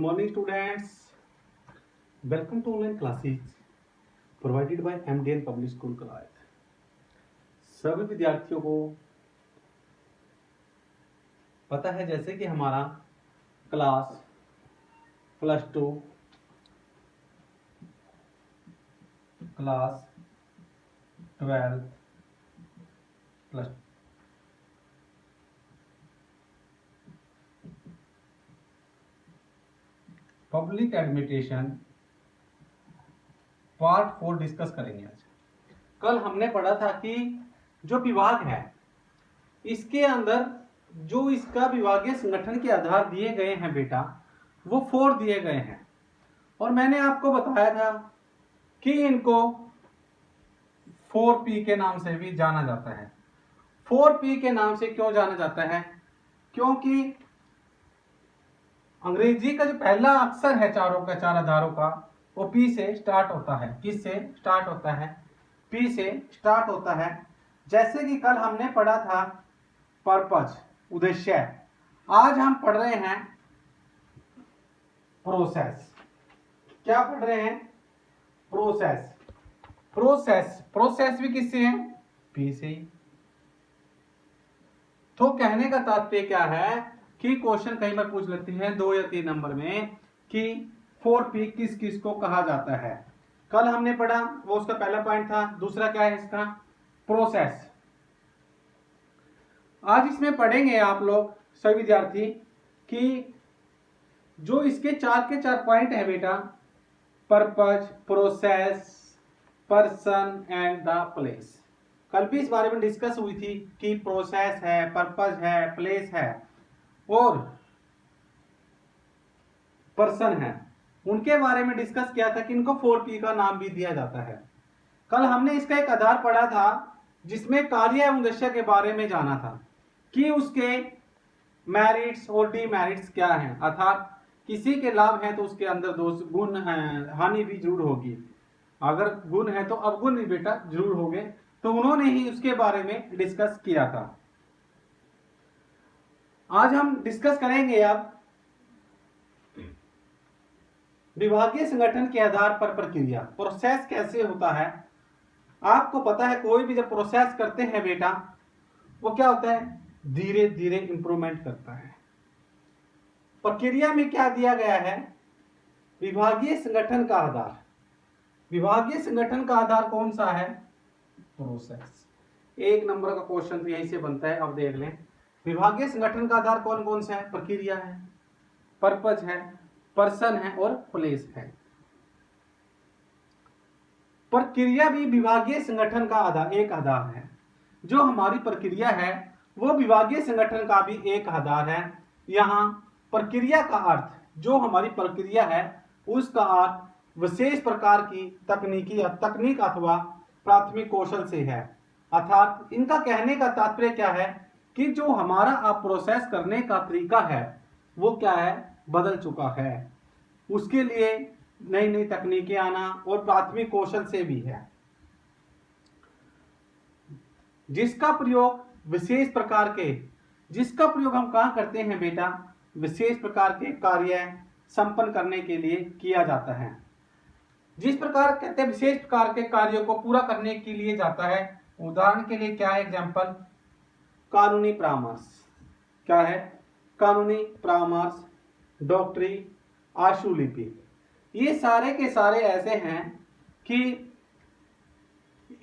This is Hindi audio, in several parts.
morning students. Welcome to online classes provided by MDN Public School Kalaid. सभी विद्यार्थियों को पता है जैसे कि हमारा class +2 class 12 plus public administration part 4 discuss करेंगे आज। कल हमने पढ़ा था कि जो विभाग है इसके अंदर जो इसका विभागीय संगठन के आधार दिए गए हैं बेटा वो 4 दिए गए हैं और मैंने आपको बताया था कि इनको 4P के नाम से भी जाना जाता है। 4P के नाम से क्यों जाना जाता है? क्योंकि अंग्रेजी का जो पहला अक्षर है चार आधारों का वो P से स्टार्ट होता है। किससे स्टार्ट होता है? P से स्टार्ट होता है। जैसे कि कल हमने पढ़ा था पर्पज, उद्देश्य। आज हम पढ़ रहे हैं प्रोसेस। क्या पढ़ रहे हैं? प्रोसेस। प्रोसेस भी किससे है? P से ही। तो कहने का तात्पर्य क्या है कि क्वेश्चन कई बार पूछ लेते हैं 2 या 3 नंबर में कि 4P किस किस को कहा जाता है। कल हमने पढ़ा वो उसका पहला पॉइंट था। दूसरा क्या है इसका? प्रोसेस। आज इसमें पढ़ेंगे आप लोग सभी विद्यार्थी कि जो इसके 4 के 4 पॉइंट है बेटा, purpose, process, person and the place. कल भी इस बारे में डिस्कस हुई थी कि प्रोसेस है, पर्पज है, प्लेस है और पर्सन है। उनके बारे में डिस्कस किया था कि इनको 4P का नाम भी दिया जाता है। कल हमने इसका एक आधार पढ़ा था जिसमें कार्य एवं उद्देश्य के बारे में जाना था कि उसके मेरिट्स और डीमेरिट्स क्या हैं, अर्थात किसी के लाभ हैं तो उसके अंदर दोष गुण हानि भी जरूर होगी। अगर गुण है तो अवगुण भी बेटा जरूर होंगे। तो उन्होंने ही उसके बारे में डिस्कस किया था। आज हम डिस्कस करेंगे अब विभागीय संगठन के आधार पर प्रक्रिया। प्रोसेस कैसे होता है? आपको पता है कोई भी जब प्रोसेस करते हैं बेटा वो क्या होता है? धीरे धीरे इंप्रूवमेंट करता है। प्रक्रिया में क्या दिया गया है? विभागीय संगठन का आधार। विभागीय संगठन का आधार कौन सा है? प्रोसेस। 1 नंबर का क्वेश्चन तो यहीं से बनता है। अब देख लें विभागीय संगठन का आधार कौन कौन सा है? प्रक्रिया है, पर्पज है, पर्सन है और प्लेस है। प्रक्रिया भी विभागीय संगठन का एक आधार है। जो हमारी प्रक्रिया है वो विभागीय संगठन का भी एक आधार है। यहाँ प्रक्रिया का अर्थ, जो हमारी प्रक्रिया है उसका अर्थ विशेष प्रकार की तकनीक अथवा प्राथमिक कौशल से है। अर्थात इनका कहने का तात्पर्य क्या है कि जो हमारा अब प्रोसेस करने का तरीका है वो क्या है? बदल चुका है। उसके लिए नई नई तकनीकें आना और प्राथमिक कौशल से भी है, जिसका प्रयोग हम कहाँ करते हैं बेटा? विशेष प्रकार के कार्य संपन्न करने के लिए किया जाता है। जिस प्रकार कहते हैं विशेष प्रकार के कार्यों को पूरा करने के लिए जाता है। उदाहरण के लिए क्या है एग्जाम्पल? कानूनी परामर्श। क्या है? कानूनी परामर्श, डॉक्टरी, आशुलिपि। ये सारे के सारे ऐसे हैं कि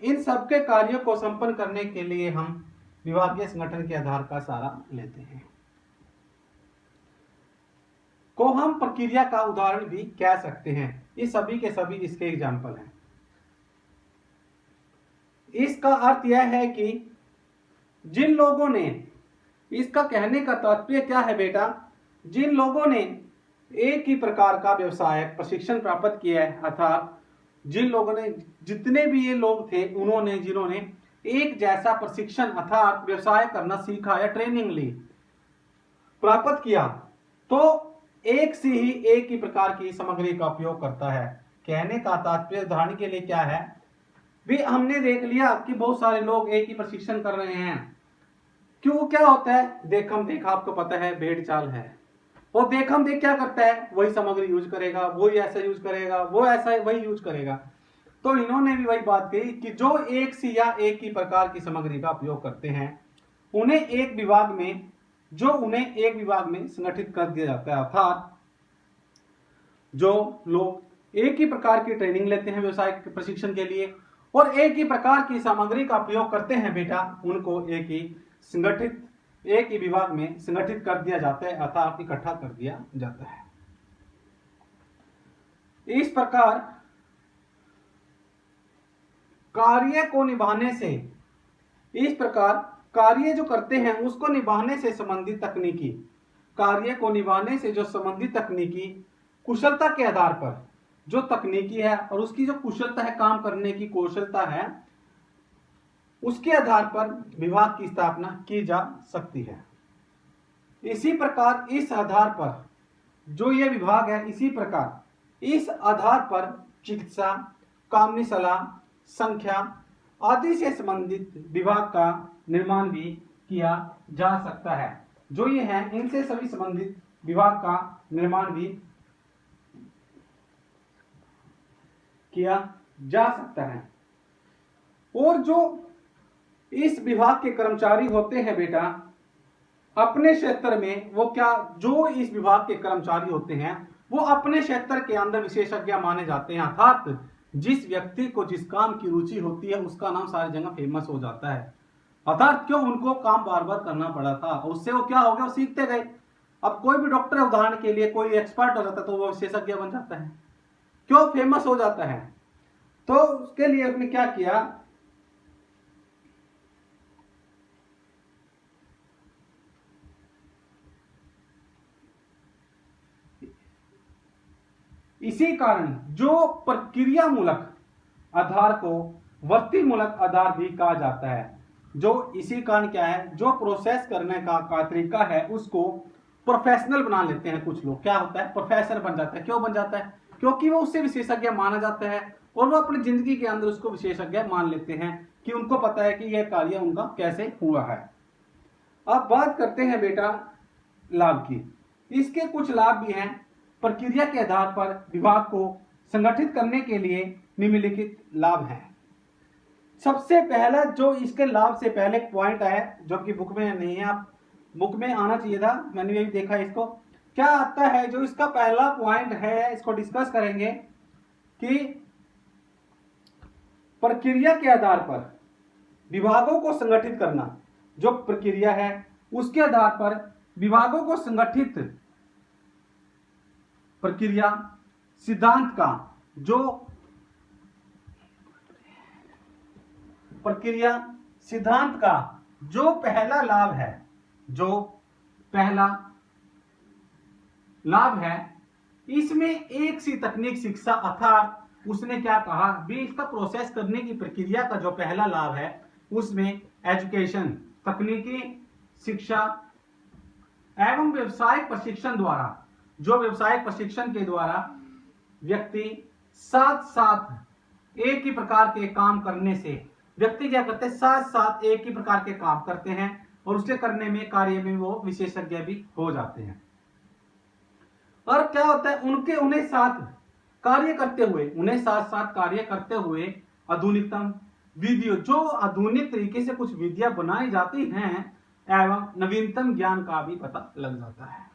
इन सबके कार्यों को संपन्न करने के लिए हम विभागीय संगठन के आधार का सहारा लेते हैं, को हम प्रक्रिया का उदाहरण भी कह सकते हैं। ये सभी के सभी इसके एग्जाम्पल हैं। इसका अर्थ यह है कि जिन लोगों ने, इसका कहने का तात्पर्य क्या है बेटा? जिन लोगों ने एक ही प्रकार का व्यवसाय प्रशिक्षण प्राप्त किया है, अर्थात जिन लोगों ने, जितने भी ये लोग थे उन्होंने, जिन्होंने एक जैसा प्रशिक्षण अर्थात व्यवसाय करना सीखा या ट्रेनिंग ली, प्राप्त किया, तो एक ही प्रकार की सामग्री का उपयोग करता है। कहने का तात्पर्य उदाहरण के लिए क्या है भी? हमने देख लिया कि बहुत सारे लोग एक ही प्रशिक्षण कर रहे हैं। क्यों? क्या होता है? देखा आपको पता है भेड़ चाल है। वो देखम देख क्या करता है, वही सामग्री यूज करेगा, वही ऐसा यूज करेगा, वो ऐसा वही यूज करेगा। तो इन्होंने भी वही बात कही कि जो एक सी या एक ही प्रकार की सामग्री का उपयोग करते हैं उन्हें एक विभाग में संगठित कर दिया जाता है। अर्थात जो लोग एक ही प्रकार की ट्रेनिंग लेते हैं व्यवसायिक प्रशिक्षण के लिए और एक ही प्रकार की सामग्री का उपयोग करते हैं बेटा, उनको एक ही विभाग में संगठित कर दिया जाता है, अर्थात इकट्ठा कर दिया जाता है। इस प्रकार कार्य जो करते हैं उसको निभाने से संबंधित तकनीकी कुशलता के आधार पर जो तकनीकी है और उसकी जो कुशलता है, काम करने की कौशलता है, उसके आधार पर विभाग की स्थापना की जा सकती है। इसी प्रकार इस आधार पर जो ये विभाग है, इस आधार पर चिकित्सा, कानूनी सलाह, संख्या आदि से संबंधित विभाग का निर्माण भी किया जा सकता है। जो ये हैं इनसे सभी संबंधित विभाग का निर्माण भी किया जा सकता है। और जो इस विभाग के कर्मचारी होते हैं बेटा, अपने क्षेत्र में इस विभाग के कर्मचारी होते हैं वो अपने क्षेत्र के अंदर विशेषज्ञ माने जाते हैं। अर्थात जिस व्यक्ति को जिस काम की रुचि होती है उसका नाम सारी जगह फेमस हो जाता है। अर्थात क्यों, उनको काम बार बार करना पड़ा था, उससे वो क्या हो गया, वो सीखते गए। अब कोई भी डॉक्टर उदाहरण के लिए कोई एक्सपर्ट हो जाता है तो वो विशेषज्ञ बन जाता है, क्यों, फेमस हो जाता है। तो उसके लिए उसने क्या किया, इसी कारण जो प्रक्रिया मूलक आधार को वर्ती मूलक आधार भी कहा जाता है। जो इसी कारण क्या है, जो प्रोसेस करने का तरीका है उसको प्रोफेशनल बना लेते हैं कुछ लोग। क्या होता है, प्रोफेसर बन जाता है। क्यों बन जाता है, क्योंकि वो उससे विशेषज्ञ माना जाता है और वो अपनी जिंदगी के अंदर उसको विशेषज्ञ मान लेते हैं कि उनको पता है कि यह कार्य उनका कैसे हुआ है। अब बात करते हैं बेटा लाभ की। इसके कुछ लाभ भी हैं। प्रक्रिया के आधार पर विभाग को संगठित करने के लिए निम्नलिखित लाभ हैं। सबसे पहला जो इसके लाभ से पहले पॉइंट है जो कि बुक में नहीं है, आप बुक में आना चाहिए था, मैंने भी देखा इसको। क्या आता है, जो इसका पहला पॉइंट है इसको डिस्कस करेंगे कि प्रक्रिया के आधार पर विभागों को संगठित करना। जो प्रक्रिया है उसके आधार पर विभागों को संगठित प्रक्रिया सिद्धांत का जो प्रक्रिया सिद्धांत का जो पहला लाभ है, इसमें एक सी तकनीक शिक्षा, अर्थात उसने क्या कहा भी, इसका प्रोसेस करने की प्रक्रिया का जो पहला लाभ है उसमें एजुकेशन, तकनीकी शिक्षा एवं व्यवसायिक प्रशिक्षण द्वारा, जो व्यवसायिक प्रशिक्षण के द्वारा व्यक्ति साथ साथ एक ही प्रकार के काम करने से व्यक्ति क्या करते हैं, साथ साथ एक ही प्रकार के काम करते हैं और उसके करने में कार्य में वो विशेषज्ञ भी हो जाते हैं। और क्या होता है, उन्हें साथ साथ कार्य करते हुए आधुनिकतम विधियों, जो आधुनिक तरीके से कुछ विधियां बनाई जाती हैं एवं नवीनतम ज्ञान का भी पता लग जाता है,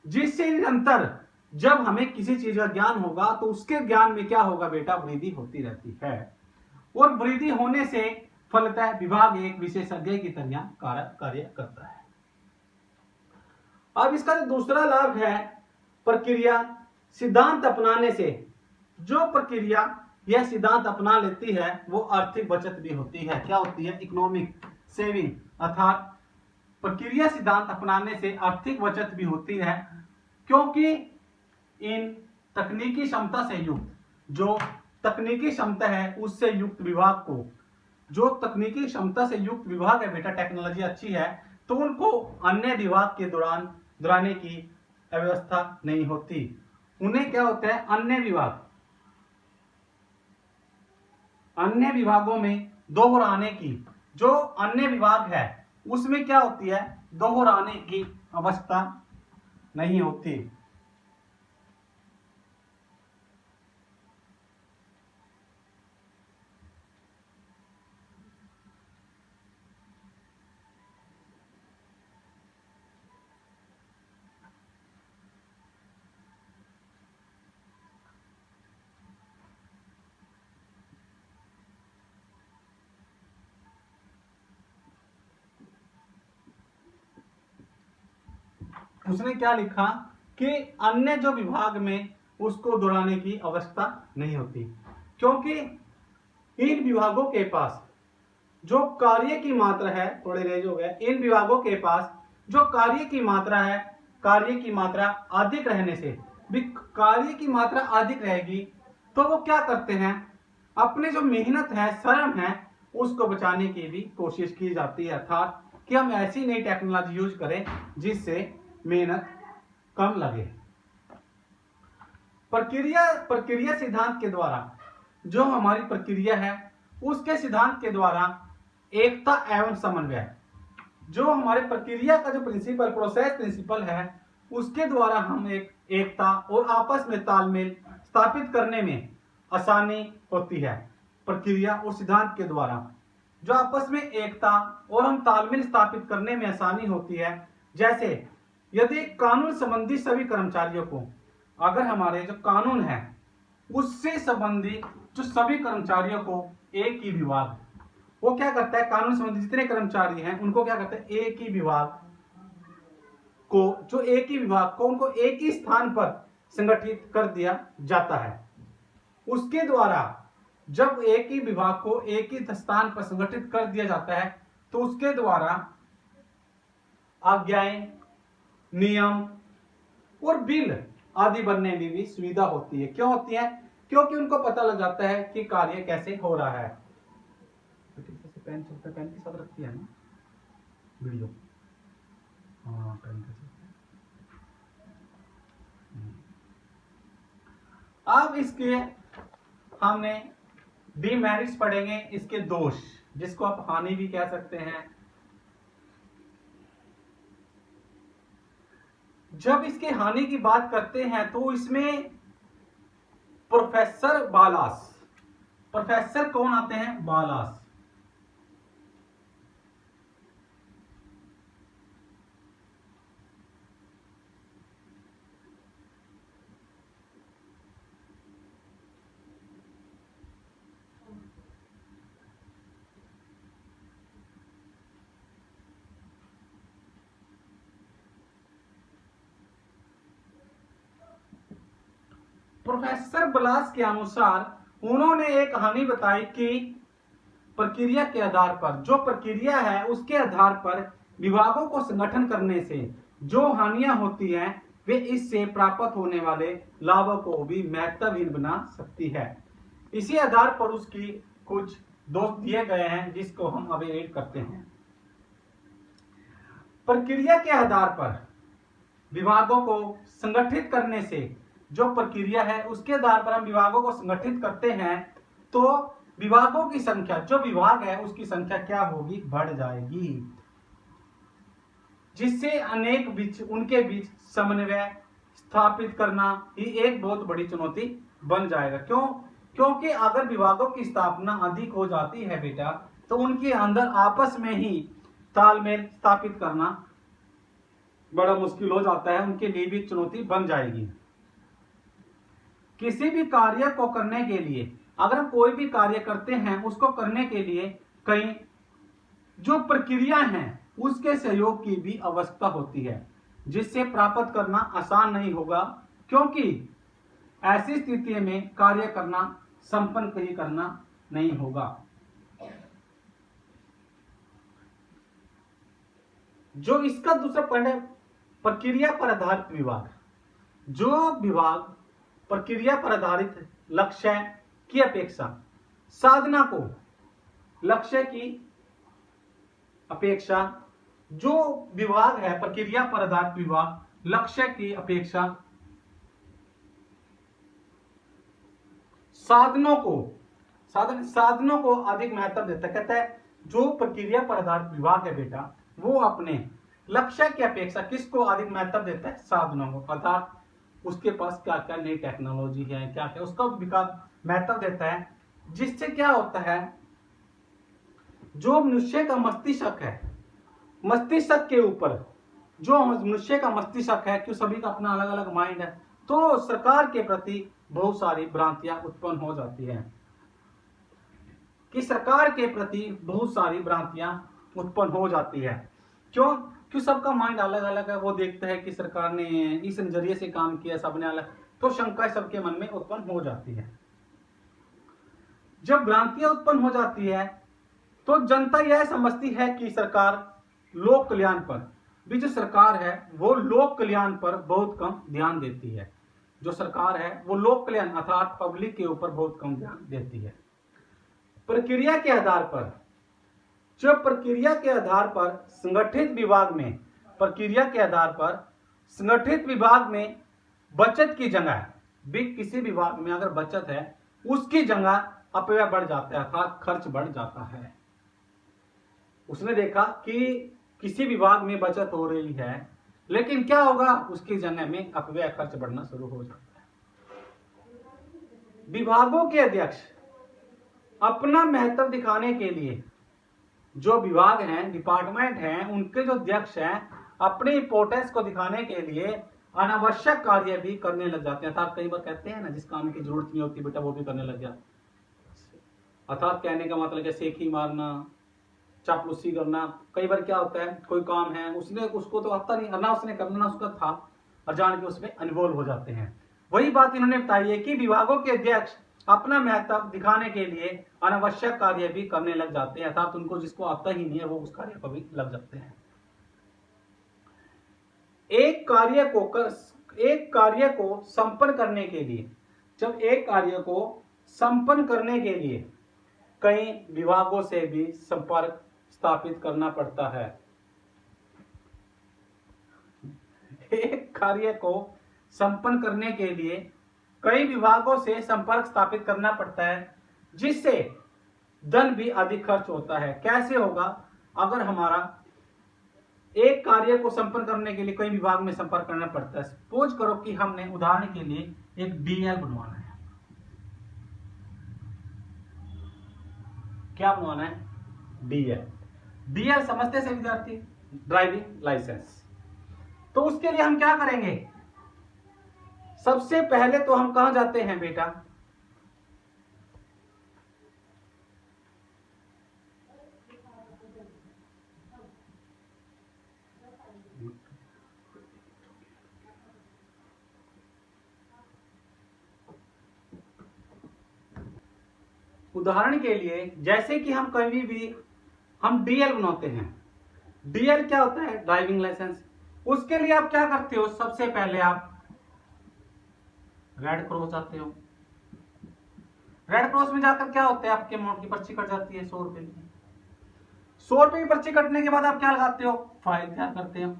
जिससे निरंतर जब हमें किसी चीज का ज्ञान होगा तो उसके ज्ञान में क्या होगा बेटा, वृद्धि होती रहती है और वृद्धि होने से फलतः विभाग एक विशेषज्ञ की तरह कार्य करता है। अब इसका जो दूसरा लाभ है, प्रक्रिया सिद्धांत अपनाने से, जो प्रक्रिया यह सिद्धांत अपना लेती है वो आर्थिक बचत भी होती है। क्या होती है, इकोनॉमिक सेविंग, अर्थात प्रक्रिया सिद्धांत अपनाने से आर्थिक बचत भी होती है, क्योंकि इन तकनीकी क्षमता से युक्त, जो तकनीकी क्षमता है उससे युक्त विभाग को, जो तकनीकी क्षमता से युक्त विभाग है बेटा, टेक्नोलॉजी अच्छी है तो उनको अन्य विभाग के दौराने की व्यवस्था नहीं होती। उन्हें क्या होता है, अन्य विभागों में दोहराने की, जो अन्य विभाग है उसमें क्या होती है, दोहराने की अवस्था नहीं होती। उसने क्या लिखा कि अन्य जो विभाग में उसको दोहराने की आवश्यकता नहीं होती, क्योंकि इन विभागों के पास जो कार्य की मात्रा है, थोड़े रेज हो गए, इन विभागों के पास जो कार्य की मात्रा है, कार्य की मात्रा अधिक रहने से भी, कार्य की मात्रा अधिक रहेगी तो वो क्या करते हैं, अपने जो मेहनत है, श्रम है, उसको बचाने की भी कोशिश की जाती है, अर्थात कि हम ऐसी नई टेक्नोलॉजी यूज करें जिससे मेहनत कम लगे। प्रक्रिया सिद्धांत के द्वारा जो हमारी प्रक्रिया है, उसके सिद्धांत के द्वारा एकता एवं समन्वय, जो हमारे प्रक्रिया का जो प्रिंसिपल, प्रोसेस प्रिंसिपल है, उसके द्वारा हम एक एकता और आपस में तालमेल स्थापित करने में आसानी होती है। प्रक्रिया और सिद्धांत के द्वारा जो आपस में एकता और हम तालमेल स्थापित करने में आसानी होती है। जैसे यदि कानून संबंधी सभी कर्मचारियों को, अगर हमारे जो कानून है उससे संबंधी जो सभी कर्मचारियों को एक ही विभाग, वो क्या करता है, कानून संबंधी जितने कर्मचारी हैं उनको क्या करता है, एक ही विभाग को उनको एक ही स्थान पर संगठित कर दिया जाता है। उसके द्वारा जब एक ही विभाग को एक ही स्थान पर संगठित कर दिया जाता है तो उसके द्वारा आज्ञाएं, नियम और बिल आदि बनने में भी सुविधा होती है। क्यों होती है? क्योंकि उनको पता लग जाता है कि कार्य कैसे हो रहा है। पेन चलता, पेन के साथ रखती है ना वीडियो, हाँ पेन के साथ। अब इसके हमने डिमेरिट्स पढ़ेंगे, इसके दोष, जिसको आप हानि भी कह सकते हैं। जब इसके हानि की बात करते हैं तो इसमें प्रोफेसर कौन आते हैं? बालास। प्रोफेसर बलास के अनुसार उन्होंने एक हानि बताई कि प्रक्रिया के आधार पर, जो प्रक्रिया है उसके आधार पर विभागों को संगठन करने से जो हानियां होती हैं वे इससे प्राप्त होने वाले लाभों को भी महत्वहीन बना सकती है। इसी आधार पर उसकी कुछ दोष दिए गए हैं जिसको हम अभी रीड करते हैं। प्रक्रिया के आधार पर विभागों को संगठित करने से, जो प्रक्रिया है उसके आधार पर हम विभागों को संगठित करते हैं तो विभागों की संख्या, जो विभाग है उसकी संख्या क्या होगी? बढ़ जाएगी, जिससे उनके बीच समन्वय स्थापित करना ही एक बहुत बड़ी चुनौती बन जाएगा। क्यों? क्योंकि अगर विभागों की स्थापना अधिक हो जाती है बेटा, तो उनके अंदर आपस में ही तालमेल स्थापित करना बड़ा मुश्किल हो जाता है, उनके लिए भी चुनौती बन जाएगी। किसी भी कार्य को करने के लिए, अगर हम कोई भी कार्य करते हैं उसको करने के लिए कई जो प्रक्रिया हैं उसके सहयोग की भी आवश्यकता होती है, जिससे प्राप्त करना आसान नहीं होगा, क्योंकि ऐसी स्थिति में कार्य करना संपन्न ही करना नहीं होगा। जो इसका दूसरा पॉइंट है प्रक्रिया पर आधारित विभाग। जो विभाग प्रक्रिया पर आधारित लक्ष्य की अपेक्षा साधना को, लक्ष्य की अपेक्षा जो विभाग है प्रक्रिया पर आधारित विभाग लक्ष्य की अपेक्षा साधनों को अधिक महत्व देता है। कहता है जो प्रक्रिया पर आधारित विभाग है बेटा, वो अपने लक्ष्य की अपेक्षा किसको अधिक महत्व देता है? साधनों को, अर्थात उसके पास क्या क्या नई टेक्नोलॉजी है, क्या क्या उसका विकास महत्व देता है। जिससे क्या होता है, जो मनुष्य का मस्तिष्क है, मस्तिष्क के ऊपर जो मनुष्य का मस्तिष्क है, क्यों सभी का अपना अलग अलग माइंड है, तो सरकार के प्रति बहुत सारी भ्रांतियां उत्पन्न हो जाती हैं, कि सरकार के प्रति बहुत सारी भ्रांतियां उत्पन्न हो जाती है। क्यों? क्यों सबका माइंड अलग अलग है, वो देखता है कि सरकार ने इस नजरिए से काम किया, सबने अलग, तो शंकाएं सबके मन में उत्पन्न हो जाती है। जब भ्रांतियां उत्पन्न हो जाती है तो जनता यह समझती है कि सरकार लोक कल्याण पर भी, जो सरकार है वो लोक कल्याण पर बहुत कम ध्यान देती है। जो सरकार है वो लोक कल्याण अर्थात पब्लिक के ऊपर बहुत कम ध्यान देती है। प्रक्रिया के आधार पर, जब प्रक्रिया के आधार पर संगठित विभाग में, प्रक्रिया के आधार पर संगठित विभाग में बचत की जगह भी, किसी विभाग में अगर बचत है उसकी जगह अपव्यय बढ़ जाता है, अर्थात खर्च बढ़ जाता है। उसने देखा कि किसी विभाग में बचत हो रही है, लेकिन क्या होगा, उसकी जगह में अपव्यय खर्च बढ़ना शुरू हो जाता है। विभागों के अध्यक्ष अपना महत्व दिखाने के लिए, जो विभाग हैं, डिपार्टमेंट हैं, उनके जो अध्यक्ष हैं, अपने इंपोर्टेंस को दिखाने के लिए अनावश्यक कार्य भी करने लग जाते हैं। अर्थात कई बार कहते हैं ना, जिस काम की जरूरत नहीं होती बेटा वो भी करने लग जाते। अर्थात कहने का मतलब जैसे सेखी मारना, चापलूसी करना। कई बार क्या होता है, कोई काम है उसको तो आता नहीं, ना उसने करना ना उसका था, और जान के उसमें इन्वॉल्व हो जाते हैं। वही बात इन्होंने बताई है कि विभागों के अध्यक्ष अपना महत्व दिखाने के लिए अनावश्यक कार्य भी करने लग जाते हैं, अर्थात उनको जिसको आता ही नहीं है वो उस कार्य पर भी लग जाते हैं। एक कार्य को संपन्न करने के लिए, जब एक कार्य को संपन्न करने के लिए कई विभागों से भी संपर्क स्थापित करना पड़ता है। एक कार्य को संपन्न करने के लिए कई विभागों से संपर्क स्थापित करना पड़ता है, जिससे धन भी अधिक खर्च होता है। कैसे होगा? अगर हमारा एक कार्य को संपन्न करने के लिए कई विभाग में संपर्क करना पड़ता है। सपोज करो कि हमने उदाहरण के लिए एक डीएल बनवाना है। क्या बनवाना है? डीएल। डीएल समझते से विद्यार्थी, ड्राइविंग लाइसेंस। तो उसके लिए हम क्या करेंगे? सबसे पहले तो हम कहां जाते हैं बेटा? उदाहरण के लिए जैसे कि हम कभी भी हम डीएल बनाते हैं। डीएल क्या होता है? Driving licence. उसके लिए आप क्या करते हो? सबसे पहले आप रेड क्रॉस जाते हो। रेड क्रॉस में जाकर क्या होता है? आपके अमाउंट की पर्ची कट जाती है 100 रुपए की। 100 रुपए की पर्ची कटने के बाद आप क्या लगाते हो? फाइल तैयार करते हो।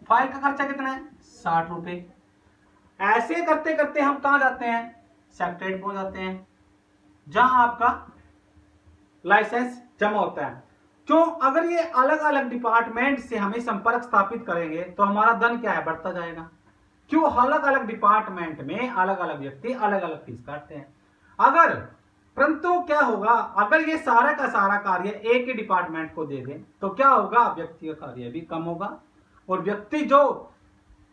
फाइल का खर्चा कितना है? 60 रुपए। ऐसे करते करते हम कहां जाते हैं? सेक्रेटरीट पहुंच जाते हैं, जहां आपका लाइसेंस जमा होता है। क्यों? अगर ये अलग अलग डिपार्टमेंट से हमें संपर्क स्थापित करेंगे तो हमारा धन क्या है? बढ़ता जाएगा। क्यों? अलग अलग डिपार्टमेंट में अलग अलग व्यक्ति अलग अलग फीस काटते हैं। अगर परंतु क्या होगा, अगर ये सारा का सारा कार्य एक ही डिपार्टमेंट को दे दें तो क्या होगा? व्यक्ति का कार्य भी कम होगा और व्यक्ति जो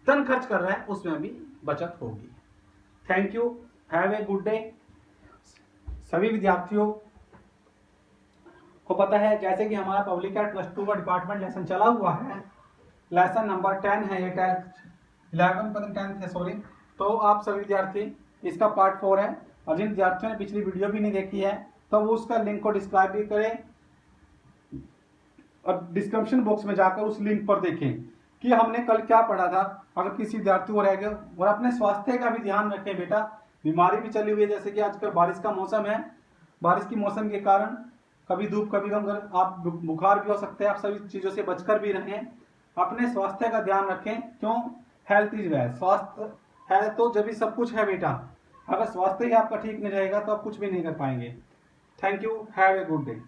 धन खर्च कर रहा है उसमें भी बचत होगी। Thank you, have a good day. सभी विद्यार्थियों को पता है जैसे कि हमारा पब्लिक एड +2 का डिपार्टमेंट लेसन चला हुआ है, लेसन नंबर 10 है, ये 10 है सॉरी। तो आप सभी विद्यार्थी, इसका पार्ट 4 है, और जिन विद्यार्थियों ने पिछली वीडियो भी नहीं देखी है तो वो उसका लिंक को डिस्क्राइब भी करें और डिस्क्रिप्शन बॉक्स में जाकर उस लिंक पर देखें कि हमने कल क्या पढ़ा था। अगर किसी विद्यार्थी को रह गया, और अपने स्वास्थ्य का भी ध्यान रखें बेटा। बीमारी भी चली हुई है, जैसे कि आजकल बारिश का मौसम है, बारिश की मौसम के कारण कभी धूप कभी कम, आप बुखार भी हो सकते हैं। आप सभी चीज़ों से बचकर भी रहें, अपने स्वास्थ्य का ध्यान रखें। क्यों? Health is wealth. स्वास्थ्य है तो जब भी सब कुछ है बेटा। अगर स्वास्थ्य ही आपका ठीक नहीं रहेगा तो आप कुछ भी नहीं कर पाएंगे। Thank you, have a good day.